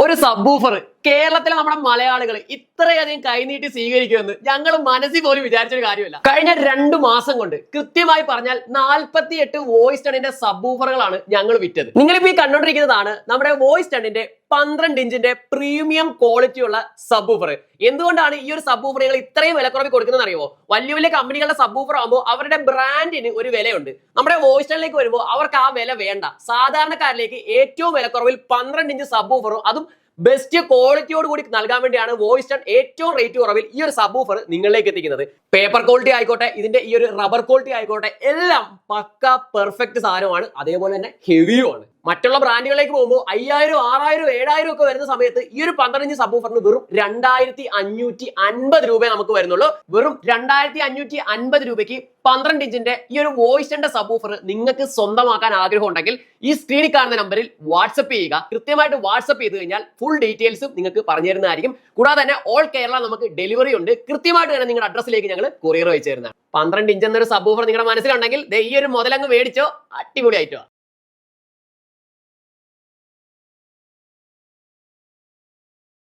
ഒരു സബ്ബൂഫർ കേരളത്തിലെ നമ്മുടെ മലയാളികൾ ഇത്രയധികം കൈനീട്ടി സ്വീകരിക്കുമെന്ന് ഞങ്ങൾ മനസ്സിൽ പോലും വിചാരിച്ചൊരു കാര്യമല്ല. കഴിഞ്ഞ 2 മാസം കൊണ്ട് കൃത്യമായി പറഞ്ഞാൽ 48 വോയിസ് ടണിന്റെ സബ്ബൂഫറുകളാണ് ഞങ്ങൾ വിറ്റത്. നിങ്ങളിപ്പോ ഈ കണ്ടോണ്ടിരിക്കുന്നതാണ് നമ്മുടെ വോയിസ് ടണിന്റെ 12 ഇഞ്ചിന്റെ പ്രീമിയം ക്വാളിറ്റി ഉള്ള സബ്ബൂഫർ. എന്തുകൊണ്ടാണ് ഈ ഒരു സബ്ബൂഫറുകൾ ഇത്രയും വിലക്കുറവിൽ കൊടുക്കുന്നത് അറിയുമോ? വലിയ വലിയ കമ്പനികളുടെ സബ്ബൂഫർ ആകുമ്പോൾ അവരുടെ ബ്രാൻഡിന് ഒരു വിലയുണ്ട്. നമ്മുടെ വോയിസ് ടണിലേക്ക് വരുമ്പോൾ അവർക്ക് ആ വില വേണ്ട. സാധാരണക്കാരിലേക്ക് ഏറ്റവും വിലക്കുറവിൽ 12 ഇഞ്ച് സബ്ബൂഫറും അതും ബെസ്റ്റ് ക്വാളിറ്റിയോട് കൂടി നൽകാൻ വേണ്ടിയാണ് വോയിസ് ടൺ ഏറ്റവും റേറ്റ് കുറവിൽ ഈ ഒരു സബ്ബൂഫർ നിങ്ങളിലേക്ക് എത്തിക്കുന്നത്. പേപ്പർ ക്വാളിറ്റി ആയിക്കോട്ടെ, ഇതിന്റെ ഈ ഒരു റബ്ബർ ക്വാളിറ്റി ആയിക്കോട്ടെ, എല്ലാം പക്ക പെർഫെക്റ്റ് സാധനമാണ്. അതേപോലെ തന്നെ ഹെവിയുമാണ്. മറ്റുള്ള ബ്രാൻഡുകളിലേക്ക് പോകുമ്പോൾ 5000, 6000, 7000 ഒക്കെ വരുന്ന സമയത്ത് ഈ ഒരു 12 ഇഞ്ച് സബ്ബൂഫറിന് വെറും 2550 രൂപയെ നമുക്ക് വരുന്നുള്ളൂ. വെറും 2550 രൂപയ്ക്ക് 12 ഇഞ്ചിന്റെ ഈ ഒരു വോയിസ് ടണിന്റെ സബ്ബൂഫർ നിങ്ങൾക്ക് സ്വന്തമാക്കാൻ ആഗ്രഹം ഉണ്ടെങ്കിൽ ഈ സ്ക്രീനിൽ കാണുന്ന നമ്പറിൽ വാട്സ്ആപ്പ് ചെയ്യുക. കൃത്യമായിട്ട് വാട്സ്ആപ്പ് ചെയ്ത് കഴിഞ്ഞാൽ ഫുൾ ഡീറ്റെയിൽസും നിങ്ങൾക്ക് പറഞ്ഞു തരുന്നതായിരിക്കും. കൂടാതെ തന്നെ ഓൾ കേരള നമുക്ക് ഡെലിവറി ഉണ്ട്. കൃത്യമായിട്ട് തന്നെ നിങ്ങളുടെ അഡ്രസ്സിലേക്ക് ഞങ്ങൾ കൊറിയർ അയച്ചു തരുന്നതാണ്. 12 ഇഞ്ച് എന്നൊരു സബ്ബൂഫർ നിങ്ങളുടെ മനസ്സിലുണ്ടെങ്കിൽ ഈ ഒരു മുതലങ്ങ് മേടിച്ചോ, അടിപൊളിയായിട്ടോ.